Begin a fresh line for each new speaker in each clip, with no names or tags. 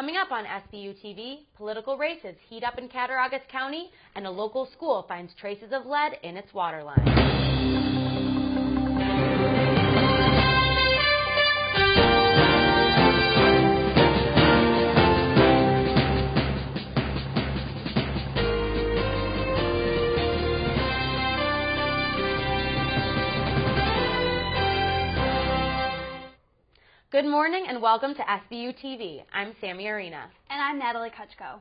Coming up on SBU-TV, political races heat up in Cattaraugus County, and a local school finds traces of lead in its water line. Good morning and welcome to SBU-TV. I'm Sammy Arena.
And I'm Natalie Kutchko.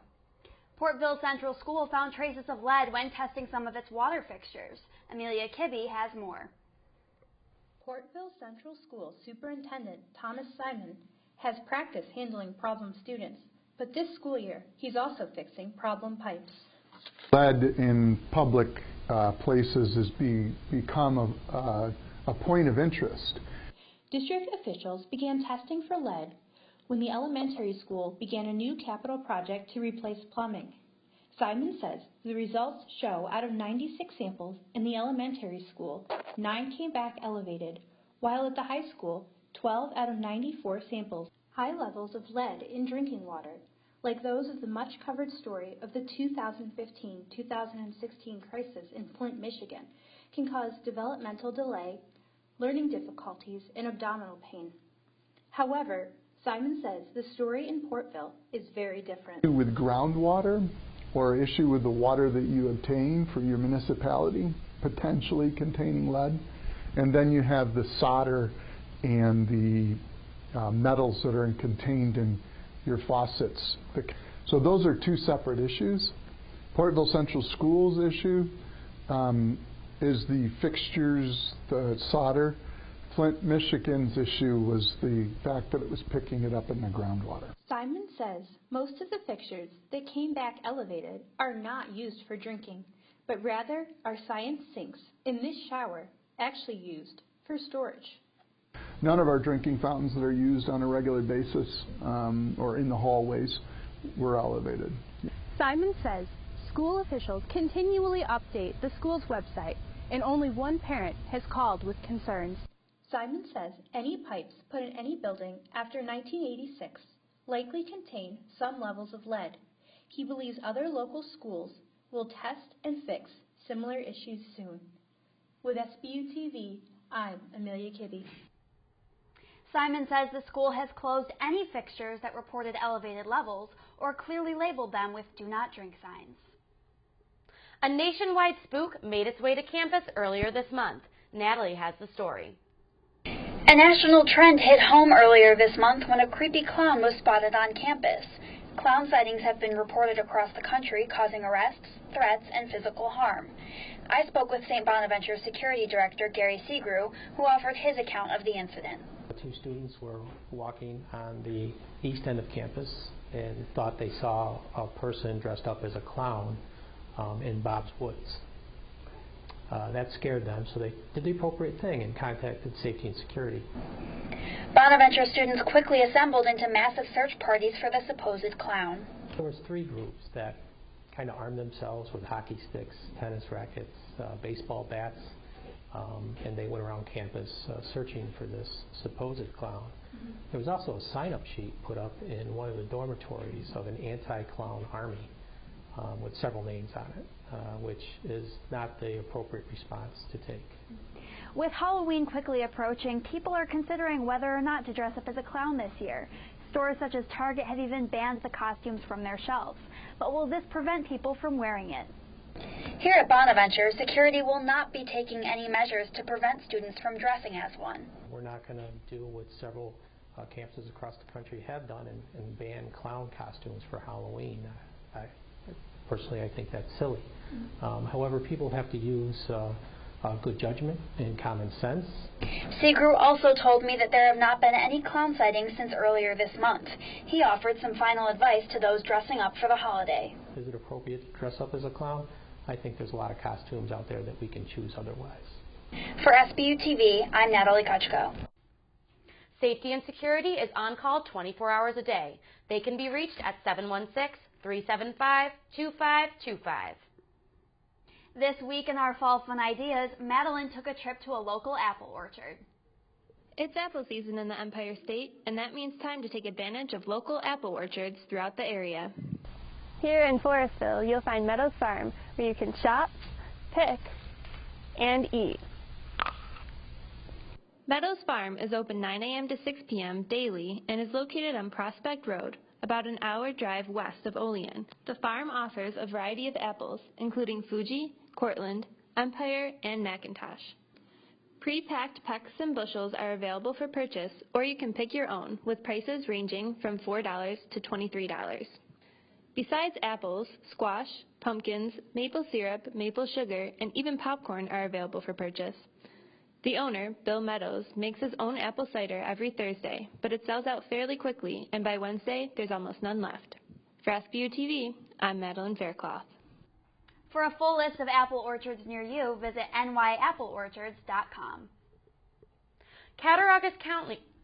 Portville Central School found traces of lead when testing some of its water fixtures. Amelia Kibbe has more.
Portville Central School Superintendent Thomas Simon has practice handling problem students, but this school year he's also fixing problem pipes.
Lead in public places has become a point of interest.
District officials began testing for lead when the elementary school began a new capital project to replace plumbing. Simon says the results show out of 96 samples in the elementary school, 9 came back elevated, while at the high school, 12 out of 94 samples. High levels of lead in drinking water, like those of the much-covered story of the 2015-2016 crisis in Flint, Michigan, can cause developmental delay, learning difficulties, and abdominal pain. However, Simon says the story in Portville is very different.
With groundwater or issue with the water that you obtain for your municipality, potentially containing lead, and then you have the solder and the metals that are contained in your faucets. So those are two separate issues. Portville Central Schools issue is the fixtures, the solder. Flint, Michigan's issue was the fact that it was picking it up in the groundwater.
Simon says most of the fixtures that came back elevated are not used for drinking, but rather are science sinks in this shower actually used for storage.
None of our drinking fountains that are used on a regular basis or in the hallways were elevated.
Simon says school officials continually update the school's website, and only one parent has called with concerns.
Simon says any pipes put in any building after 1986 likely contain some levels of lead. He believes other local schools will test and fix similar issues soon. With SBU-TV, I'm Amelia Kibbe.
Simon says the school has closed any fixtures that reported elevated levels or clearly labeled them with do not drink signs.
A nationwide spook made its way to campus earlier this month. Natalie has the story.
A national trend hit home earlier this month when a creepy clown was spotted on campus. Clown sightings have been reported across the country, causing arrests, threats, and physical harm. I spoke with St. Bonaventure Security Director Gary Segru, who offered his account of the incident.
2 students were walking on the east end of campus and thought they saw a person dressed up as a clown in Bob's Woods. That scared them, so they did the appropriate thing and contacted safety and security.
Bonaventure students quickly assembled into massive search parties for the supposed clown.
There was 3 groups that kind of armed themselves with hockey sticks, tennis rackets, baseball bats, and they went around campus searching for this supposed clown. There was also a sign-up sheet put up in one of the dormitories of an anti-clown army with several names on it, which is not the appropriate response to take.
With Halloween quickly approaching, people are considering whether or not to dress up as a clown this year. Stores such as Target have even banned the costumes from their shelves. But will this prevent people from wearing it?
Here at Bonaventure, security will not be taking any measures to prevent students from dressing as one.
We're not going to do what several campuses across the country have done and ban clown costumes for Halloween. Personally, I think that's silly. However, people have to use good judgment and common sense.
Segru also told me that there have not been any clown sightings since earlier this month. He offered some final advice to those dressing up for the holiday.
Is it appropriate to dress up as a clown? I think there's a lot of costumes out there that we can choose otherwise.
For SBU-TV, I'm Natalie Kutchko.
Safety and security is on call 24 hours a day. They can be reached at 716-375-2525.
This week in our Fall Fun Ideas, Madeline took a trip to a local apple orchard.
It's apple season in the Empire State, and that means time to take advantage of local apple orchards throughout the area.
Here in Forestville, you'll find Meadows Farm, where you can shop, pick, and eat.
Meadows Farm is open 9 a.m. to 6 p.m. daily and is located on Prospect Road, about an hour drive west of Olean. The farm offers a variety of apples, including Fuji, Cortland, Empire, and McIntosh. Pre-packed pecks and bushels are available for purchase, or you can pick your own, with prices ranging from $4 to $23. Besides apples, squash, pumpkins, maple syrup, maple sugar, and even popcorn are available for purchase. The owner, Bill Meadows, makes his own apple cider every Thursday, but it sells out fairly quickly, and by Wednesday, there's almost none left. For SBU-TV, I'm Madeline Faircloth.
For a full list of apple orchards near you, visit nyappleorchards.com.
Cattaraugus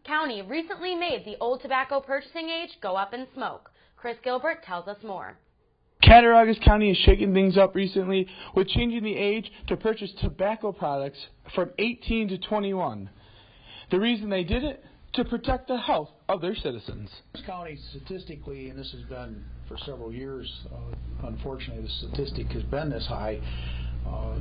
County recently made the old tobacco purchasing age go up in smoke. Chris Gilbert tells us more.
Cattaraugus County is shaking things up recently with changing the age to purchase tobacco products from 18 to 21. The reason they did it? To protect the health of their citizens.
This county statistically, and this has been for several years, unfortunately the statistic has been this high.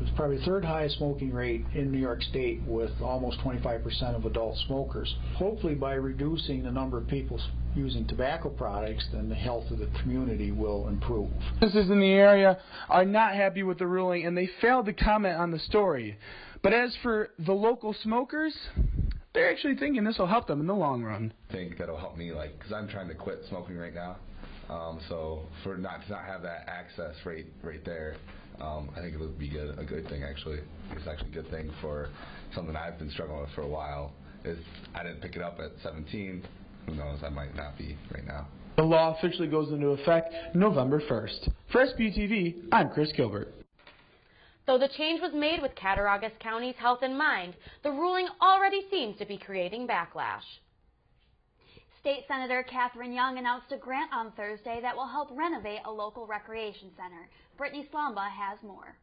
It's probably the third highest smoking rate in New York State, with almost 25% of adult smokers. Hopefully by reducing the number of people using tobacco products, then the health of the community will improve.
Businesses in the area are not happy with the ruling, and they failed to comment on the story. But as for the local smokers, they're actually thinking this will help them in the long run.
I think that'll help me, because I'm trying to quit smoking right now. So for not to not have that access right there, I think it would be a good thing actually. It's actually a good thing for something I've been struggling with for a while. Is I didn't pick it up at 17. Who knows? I might not be right now.
The law officially goes into effect November 1st. For SBU-TV, I'm Chris Gilbert.
Though the change was made with Cattaraugus County's health in mind, the ruling already seems to be creating backlash.
State Senator Catherine Young announced a grant on Thursday that will help renovate a local recreation center. Brittany Slamba has more.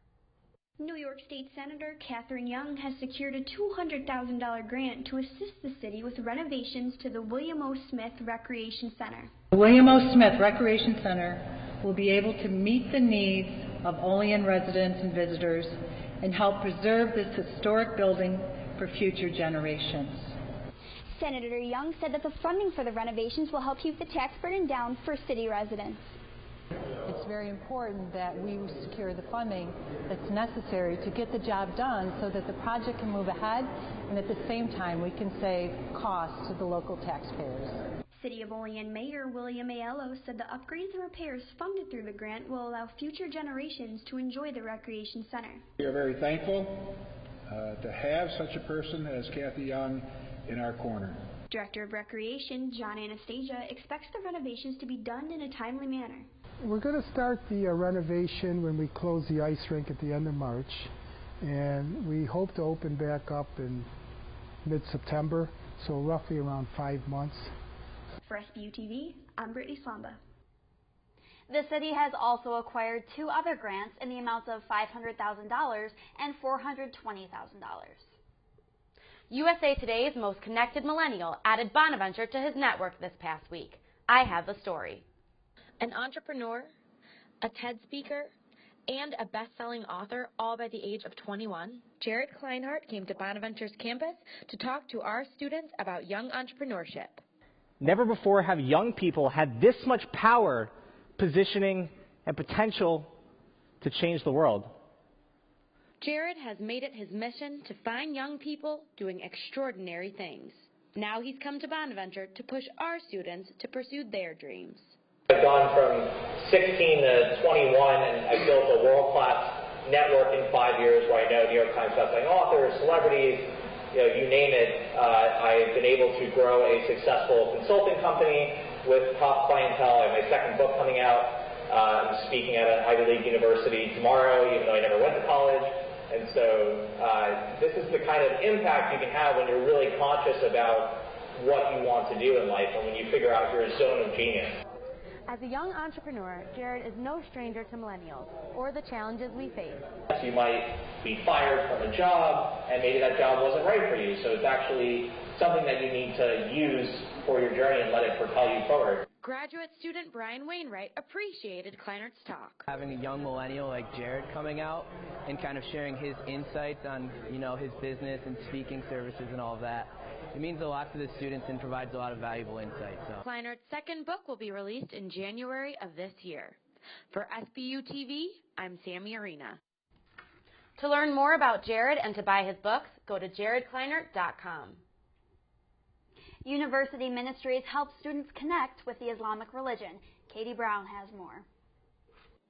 New York State Senator Catherine Young has secured a $200,000 grant to assist the city with renovations to the William O. Smith Recreation Center.
The William O. Smith Recreation Center will be able to meet the needs of Olean residents and visitors and help preserve this historic building for future generations.
Senator Young said that the funding for the renovations will help keep the tax burden down for city residents.
It's very important that we secure the funding that's necessary to get the job done so that the project can move ahead, and at the same time we can save costs to the local taxpayers.
City of Olean Mayor William Aiello said the upgrades and repairs funded through the grant will allow future generations to enjoy the recreation center.
We are very thankful to have such a person as Kathy Young in our corner.
Director of Recreation John Anastasia expects the renovations to be done in a timely manner.
We're going to start the renovation when we close the ice rink at the end of March, and we hope to open back up in mid-September, so roughly around 5 months.
For SBU-TV, I'm Brittany Slamba.
The city has also acquired 2 other grants in the amounts of $500,000 and $420,000.
USA Today's most connected millennial added Bonaventure to his network this past week. I have the story. An entrepreneur, a TED speaker, and a best-selling author, all by the age of 21, Jared Kleinhardt came to Bonaventure's campus to talk to our students about young entrepreneurship.
Never before have young people had this much power, positioning, and potential to change the world.
Jared has made it his mission to find young people doing extraordinary things. Now he's come to Bonaventure to push our students to pursue their dreams.
I've gone from 16 to 21, and I built a world-class network in 5 years where I know New York Times bestselling authors, celebrities, you name it. I've been able to grow a successful consulting company with top clientele. I have my second book coming out. I'm speaking at an Ivy League university tomorrow, even though I never went to college. And so this is the kind of impact you can have when you're really conscious about what you want to do in life and when you figure out your zone of genius.
As a young entrepreneur, Jared is no stranger to millennials or the challenges we face.
You might be fired from a job, and maybe that job wasn't right for you, so it's actually something that you need to use for your journey and let it propel you forward.
Graduate student Brian Wainwright appreciated Kleinert's talk.
Having a young millennial like Jared coming out and kind of sharing his insights on, his business and speaking services and all of that, it means a lot to the students and provides a lot of valuable insights. So.
Kleinert's second book will be released in January of this year. For SBU-TV, I'm Sammy Arena. To learn more about Jared and to buy his books, go to jaredkleinert.com.
University Ministries helps students connect with the Islamic religion. Katie Brown has more.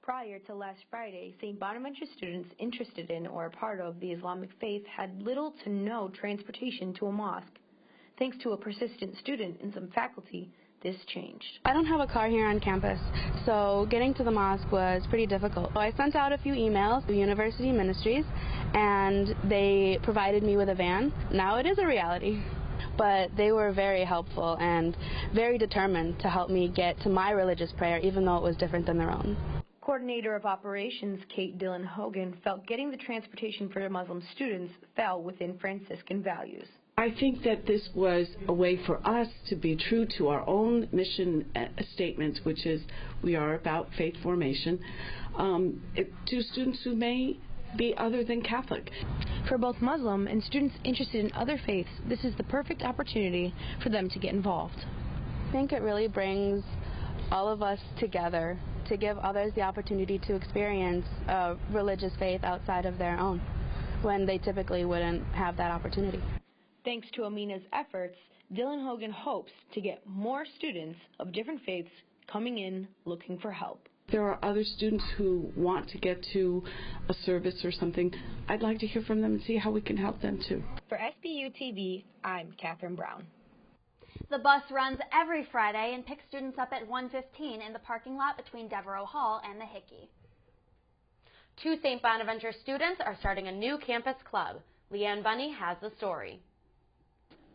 Prior to last Friday, St. Bonaventure students interested in or a part of the Islamic faith had little to no transportation to a mosque. Thanks to a persistent student and some faculty, this changed.
I don't have a car here on campus, so getting to the mosque was pretty difficult. So I sent out a few emails to University Ministries, and they provided me with a van. Now it is a reality. But they were very helpful and very determined to help me get to my religious prayer, even though it was different than their own.
Coordinator of Operations Kate Dillon Hogan felt getting the transportation for Muslim students fell within Franciscan values.
I think that this was a way for us to be true to our own mission statements, which is we are about faith formation, to students who may be other than Catholic.
For both Muslim and students interested in other faiths, this is the perfect opportunity for them to get involved.
I think it really brings all of us together to give others the opportunity to experience a religious faith outside of their own, when they typically wouldn't have that opportunity.
Thanks to Amina's efforts, Dillon Hogan hopes to get more students of different faiths coming in looking for help.
There are other students who want to get to a service or something. I'd like to hear from them and see how we can help them too.
For SBU-TV, I'm Catherine Brown.
The bus runs every Friday and picks students up at 1:15 in the parking lot between Devereaux Hall and the Hickey.
2 St. Bonaventure students are starting a new campus club. Leanne Bunny has the story.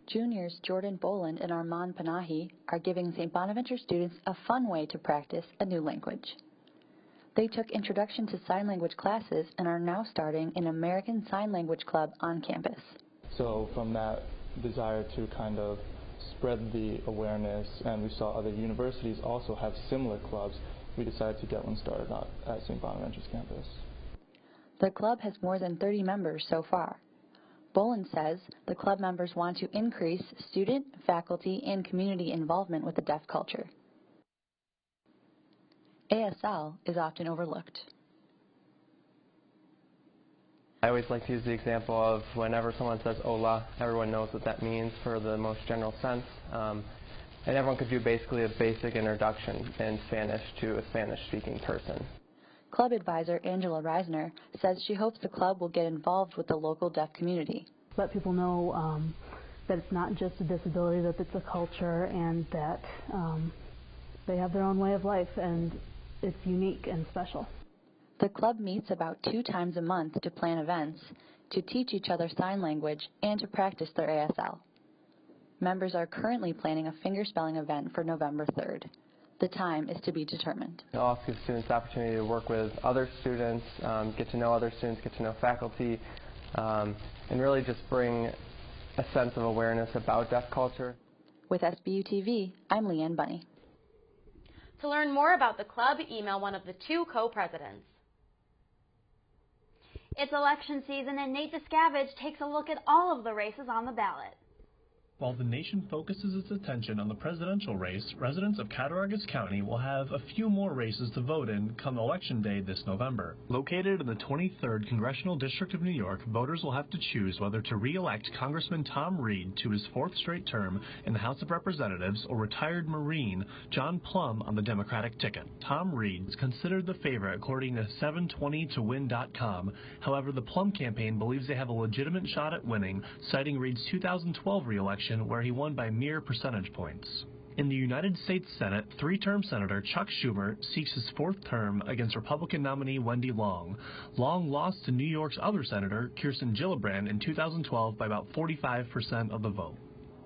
Juniors Jordan Boland and Armand Panahi are giving St. Bonaventure students a fun way to practice a new language. They took Introduction to Sign Language classes and are now starting an American Sign Language club on campus.
So from that desire to kind of spread the awareness, and we saw other universities also have similar clubs, we decided to get one started out at St. Bonaventure's campus.
The club has more than 30 members so far. Boland says the club members want to increase student, faculty, and community involvement with the deaf culture. ASL is often overlooked.
I always like to use the example of whenever someone says hola, everyone knows what that means for the most general sense. And everyone could do basically a basic introduction in Spanish to a Spanish-speaking person.
Club advisor Angela Reisner says she hopes the club will get involved with the local deaf community.
Let people know that it's not just a disability, that it's a culture, and that they have their own way of life, and it's unique and special.
The club meets about 2 times a month to plan events, to teach each other sign language, and to practice their ASL. Members are currently planning a fingerspelling event for November 3rd. The time is to be determined.
It also gives students the opportunity to work with other students, get to know other students, get to know faculty, and really just bring a sense of awareness about deaf culture.
With SBU-TV, I'm Leanne Bunny.
To learn more about the club, email one of the 2 co-presidents.
It's election season, and Nate Discavige takes a look at all of the races on the ballot.
While the nation focuses its attention on the presidential race, residents of Cattaraugus County will have a few more races to vote in come Election Day this November. Located in the 23rd Congressional District of New York, voters will have to choose whether to re-elect Congressman Tom Reed to his 4th straight term in the House of Representatives or retired Marine John Plum on the Democratic ticket. Tom Reed is considered the favorite according to 720towin.com. However, the Plum campaign believes they have a legitimate shot at winning, citing Reed's 2012 re-election where he won by mere percentage points. In the United States Senate, 3-term Senator Chuck Schumer seeks his 4th term against Republican nominee Wendy Long. Long lost to New York's other Senator, Kirsten Gillibrand, in 2012 by about 45% of the vote.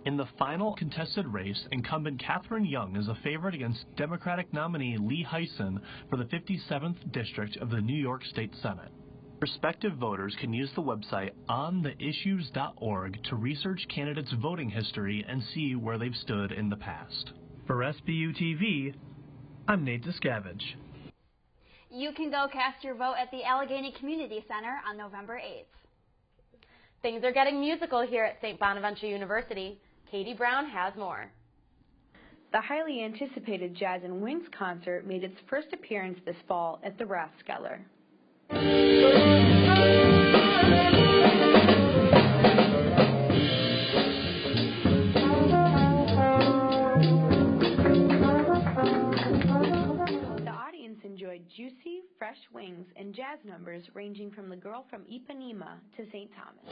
In the final contested race, incumbent Catherine Young is a favorite against Democratic nominee Lee Hyson for the 57th District of the New York State Senate. Prospective voters can use the website ontheissues.org to research candidates' voting history and see where they've stood in the past. For SBU-TV, I'm Nate Discavage.
You can go cast your vote at the Allegheny Community Center on November 8th.
Things are getting musical here at St. Bonaventure University. Katie Brown has more.
The highly anticipated Jazz and Wings concert made its first appearance this fall at the Rathskeller. The audience enjoyed juicy, fresh wings and jazz numbers ranging from The Girl from Ipanema to St. Thomas.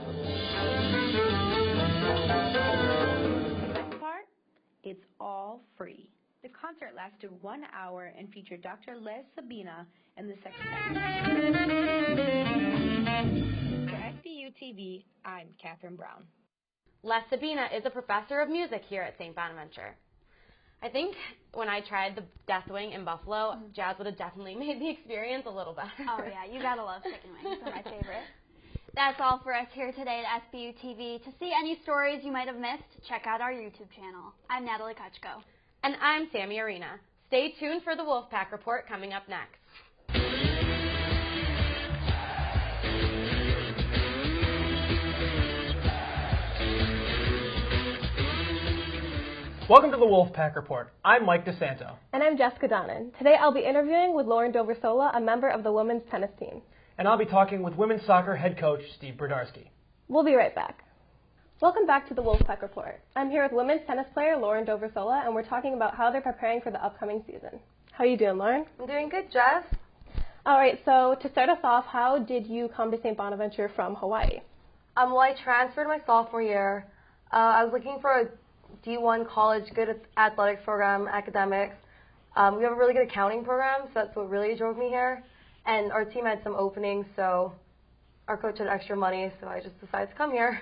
The best part? It's all free. The concert lasted 1 hour and featured Dr. Les Sabina and the Sextet. For SBU-TV, I'm Catherine Brown.
Les Sabina is a professor of music here at St. Bonaventure. I think when I tried the Death Wing in Buffalo, jazz would have definitely made the experience a little better.
Oh yeah, you gotta love chicken wings. They're my favorite. That's all for us here today at SBU TV. To see any stories you might have missed, check out our YouTube channel. I'm Natalie Kuchko.
And I'm Sammy Arena. Stay tuned for the Wolfpack Report coming up next.
Welcome to the Wolfpack Report. I'm Mike DeSanto.
And I'm Jessica Donnan. Today I'll be interviewing with Lauren Doversola, a member of the women's tennis team.
And I'll be talking with women's soccer head coach Steve Berdarski.
We'll be right back. Welcome back to the Wolfpack Report. I'm here with women's tennis player Lauren Doversola, and we're talking about how they're preparing for the upcoming season. How are you doing, Lauren?
I'm doing good, Jess.
All right, so to start us off, how did you come to St. Bonaventure from Hawaii?
Well, I transferred my sophomore year. I was looking for a D1 college, good athletics program, academics. We have a really good accounting program, so that's what really drove me here. And our team had some openings, so our coach had extra money, so I just decided to come here.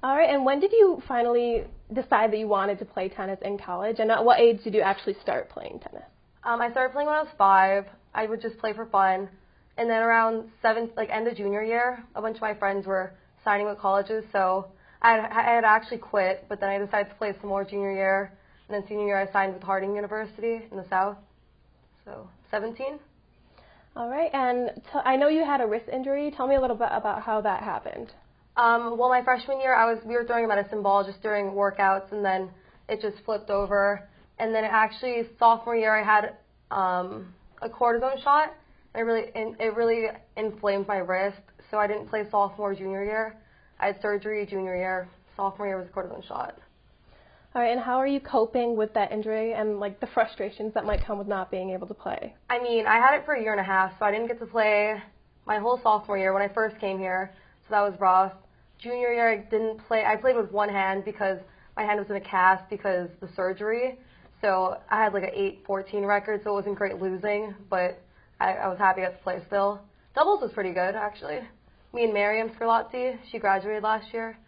All right, and when did you finally decide that you wanted to play tennis in college, and at what age did you actually start playing tennis?
I started playing when I was 5. I would just play for fun. And then around end of junior year, a bunch of my friends were signing with colleges, so I had actually quit, but then I decided to play some more junior year. And then senior year, I signed with Harding University in the South. So 17.
All right, and I know you had a wrist injury. Tell me a little bit about how that happened.
Well, my freshman year, we were throwing a medicine ball just during workouts, and then it just flipped over. And then actually, sophomore year, I had a cortisone shot. And it really inflamed my wrist, so I didn't play sophomore, junior year. I had surgery junior year. Sophomore year was a cortisone shot.
All right, and how are you coping with that injury and the frustrations that might come with not being able to play?
I mean, I had it for a year and a half, so I didn't get to play my whole sophomore year when I first came here, so that was rough. Junior year, I didn't play. I played with one hand because my hand was in a cast because of the surgery. So I had an 8-14 record, so it wasn't great losing, but I was happy I got to play still. Doubles was pretty good, actually. Me and Miriam Scarlazzi, she graduated last year.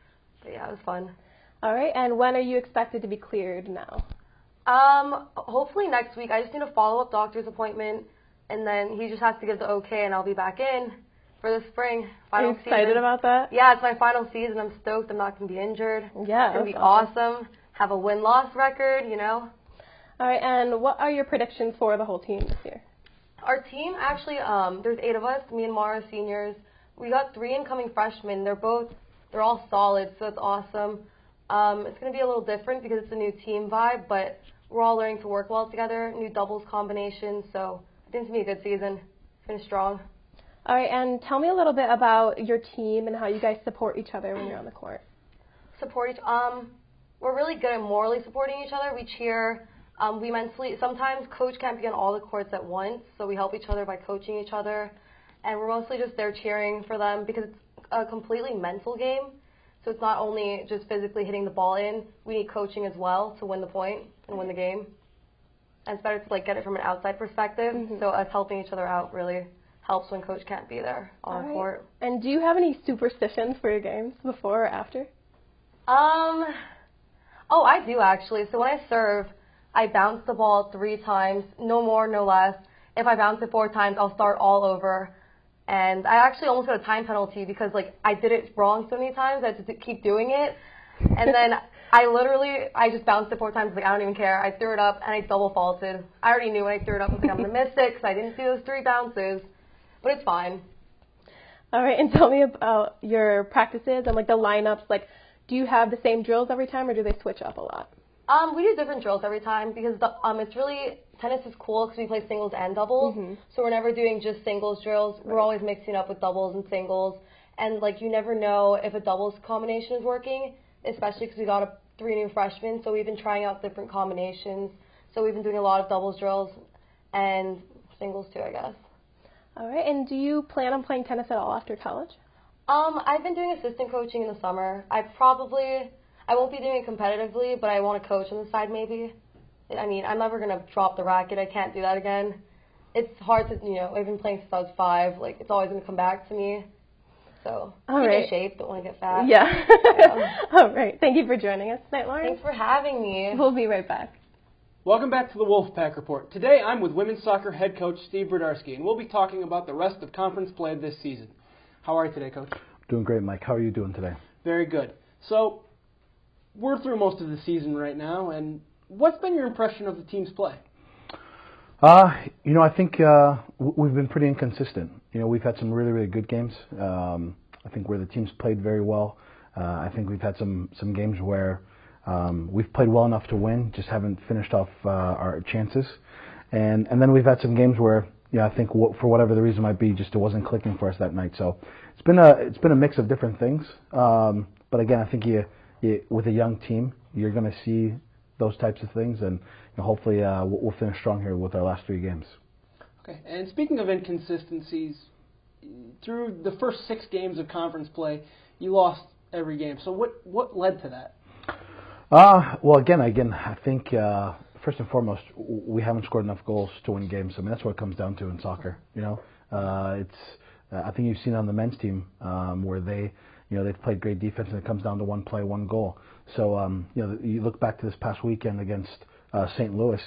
But yeah, it was fun.
All right, and when are you expected to be cleared now?
Hopefully next week. I just need a follow-up doctor's appointment, and then he just has to give the okay, and I'll be back in for the spring.
Are you excited about that?
Yeah, it's my final season. I'm stoked. I'm not going to be injured.
Yeah,
it's going to be awesome. Have a win-loss record, you know.
All right, and what are your predictions for the whole team this year?
Our team, actually, there's 8 of us, me and Mara seniors. We got 3 incoming freshmen. They're all solid, so it's awesome. It's going to be a little different because it's a new team vibe, but we're all learning to work well together, new doubles combinations, so I think it's going to be a good season. Finish strong.
All right, and tell me a little bit about your team and how you guys support each other when you're on the court.
We're really good at morally supporting each other. We cheer. We mentally, sometimes coach can't be on all the courts at once, so we help each other by coaching each other. And we're mostly just there cheering for them because it's a completely mental game. So it's not only just physically hitting the ball in, we need coaching as well to win the point and win the game. And it's better to get it from an outside perspective. Mm-hmm. So us helping each other out really helps when coach can't be there on the court.
And do you have any superstitions for your games before or after?
Oh, I do actually. So when I serve, I bounce the ball 3 times, no more, no less. If I bounce it 4 times, I'll start all over. And I actually almost got a time penalty because, like, I did it wrong so many times. I had to keep doing it. And then I just bounced it 4 times. Like, I don't even care. I threw it up, and I double faulted. I already knew when I threw it up, I was like, I'm going to miss it because I didn't do those 3 bounces. But it's fine.
All right, and tell me about your practices and, like, the lineups. Like, do you have the same drills every time, or do they switch up a lot?
We do different drills every time because it's really, tennis is cool because we play singles and doubles. So we're never doing just singles drills. We're always mixing up with doubles and singles. And, like, you never know if a doubles combination is working, especially because we got 3 new freshmen. So we've been trying out different combinations. So we've been doing a lot of doubles drills and singles too, I guess.
All right, and do you plan on playing tennis at all after college?
I've been doing assistant coaching in the summer. I won't be doing it competitively, but I want to coach on the side maybe. I mean, I'm never going to drop the racket. I can't do that again. It's hard to, I've been playing since I was 5. Like, it's always going to come back to me. So, keep in shape, don't want to get fat.
Yeah. All right. Thank you for joining us tonight, Lauren.
Thanks for having me.
We'll be right back.
Welcome back to the Wolfpack Report. Today I'm with women's soccer head coach Steve Bradarsky, and we'll be talking about the rest of conference play this season. How are you today, Coach?
Doing great, Mike. How are you doing today?
Very good. So, we're through most of the season right now, and what's been your impression of the team's play?
I think we've been pretty inconsistent. We've had some really, really good games. I think where the team's played very well. I think we've had some games where we've played well enough to win, just haven't finished off our chances. And then we've had some games where, I think for whatever the reason might be, just it wasn't clicking for us that night. So it's been a mix of different things. But again, I think with a young team, you're going to see those types of things, and hopefully we'll finish strong here with our last 3 games.
Okay, and speaking of inconsistencies, through the first 6 games of conference play, you lost every game. So what led to that?
Well, again, I think first and foremost, we haven't scored enough goals to win games. I mean, that's what it comes down to in soccer. I think you've seen on the men's team where they've played great defense, and it comes down to 1 play, 1 goal. So, you look back to this past weekend against St. Louis.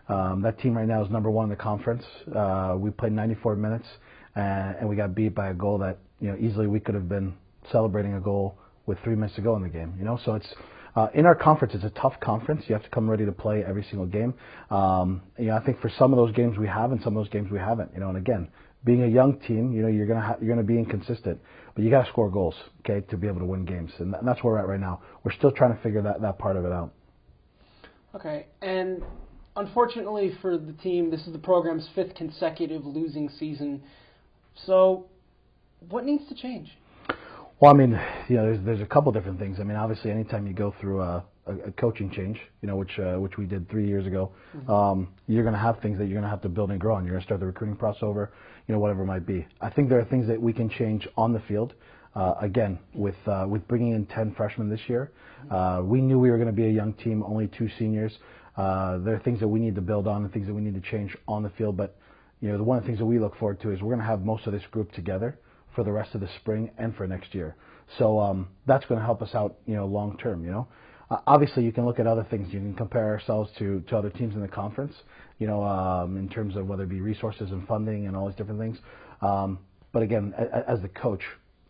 That team right now is number 1 in the conference. We played 94 minutes, and we got beat by a goal that easily we could have been celebrating a goal with 3 minutes to go in the game. So it's in our conference, it's a tough conference. You have to come ready to play every single game. I think for some of those games we have, and some of those games we haven't. And again, being a young team, you're gonna be inconsistent, but you got to score goals, okay, to be able to win games, and that's where we're at right now. We're still trying to figure that part of it out.
Okay, and unfortunately for the team, this is the program's 5th consecutive losing season. So, what needs to change?
Well, I mean, there's a couple different things. I mean, obviously, anytime you go through a coaching change, which we did 3 years ago, you're going to have things that you're going to have to build and grow on. You're going to start the recruiting process over, whatever it might be. I think there are things that we can change on the field. Again, with bringing in 10 freshmen this year, we knew we were going to be a young team, only 2 seniors. There are things that we need to build on and things that we need to change on the field. But one of the things that we look forward to is we're going to have most of this group together for the rest of the spring and for next year. So that's going to help us out, long term. Obviously, you can look at other things. You can compare ourselves to other teams in the conference, in terms of whether it be resources and funding and all these different things. But again, as the coach,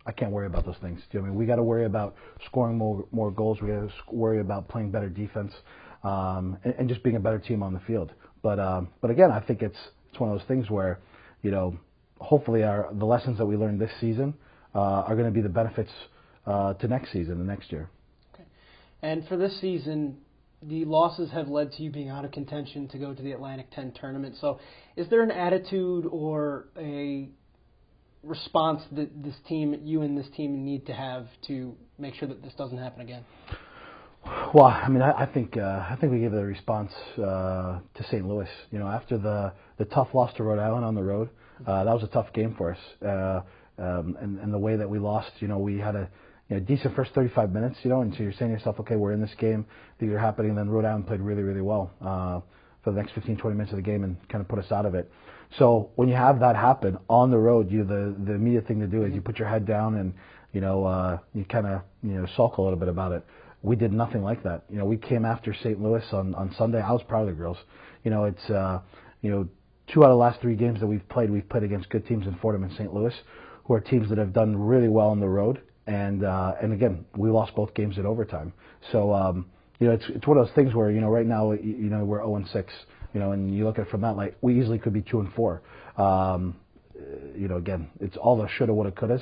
I can't worry about those things. I mean, we got to worry about scoring more goals. We got to worry about playing better defense, and just being a better team on the field. But again, I think it's one of those things where, hopefully the lessons that we learned this season are going to be the benefits to next season and next year.
Okay. And for this season, the losses have led to you being out of contention to go to the Atlantic 10 tournament. So is there an attitude or a response that you and this team need to have to make sure that this doesn't happen again?
Well, I mean, I think we gave a response to St. Louis. After the tough loss to Rhode Island on the road, that was a tough game for us. And the way that we lost, we had a decent first 35 minutes, and so you're saying to yourself, okay, we're in this game, things are happening, and then Rhode Island played really, really well for the next 15, 20 minutes of the game and kind of put us out of it. So when you have that happen on the road, the immediate thing to do is you put your head down and, you kind of, sulk a little bit about it. we did nothing like that. You know, we came after St. Louis on Sunday. I was proud of the girls. You know, it's 2 out of the last 3 games that we've played against good teams in Fordham and St. Louis, who are teams that have done really well on the road. And again, we lost both games in overtime. So it's one of those things where right now we're 0-6. And you look at it from that light, we easily could be 2-4. Again, it's all the shoulda, woulda, couldas.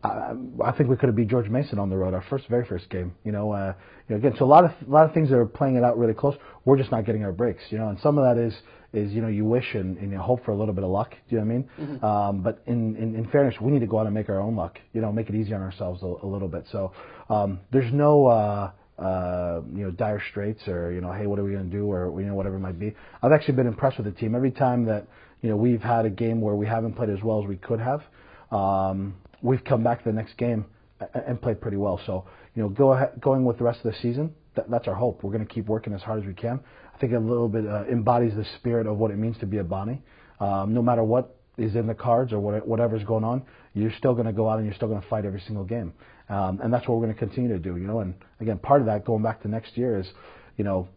I think we could have beat George Mason on the road, our very first game. Again, so a lot of things that are playing it out really close. We're just not getting our breaks. And some of that is you wish and you hope for a little bit of luck. Do you know what I mean?
Mm-hmm.
But in fairness, we need to go out and make our own luck. Make it easy on ourselves a little bit. So there's no dire straits or hey, what are we going to do or whatever it might be. I've actually been impressed with the team every time that we've had a game where we haven't played as well as we could have. We've come back to the next game and played pretty well. So going with the rest of the season, that's our hope. We're going to keep working as hard as we can. I think a little bit embodies the spirit of what it means to be a Bonnie. No matter what is in the cards or whatever's going on, you're still going to go out and you're still going to fight every single game. And that's what we're going to continue to do. And again, part of that going back to next year is,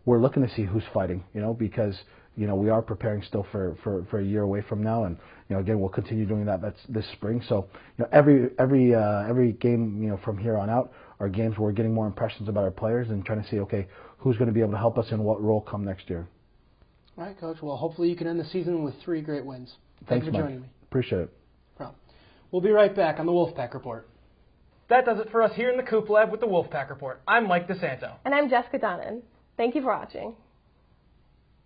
we're looking to see who's fighting. Because we are preparing still for a year away from now, and again we'll continue doing that. That's this spring. So every game from here on out are games where we're getting more impressions about our players and trying to see who's going to be able to help us in what role come next year.
All right, Coach. Well, hopefully you can end the season with 3 great wins. Thanks for joining me.
Appreciate it.
No problem. We'll be right back on the Wolfpack Report.
That does it for us here in the Coop Lab with the Wolfpack Report. I'm Mike DeSanto.
And I'm Jessica Donnan. Thank you for watching.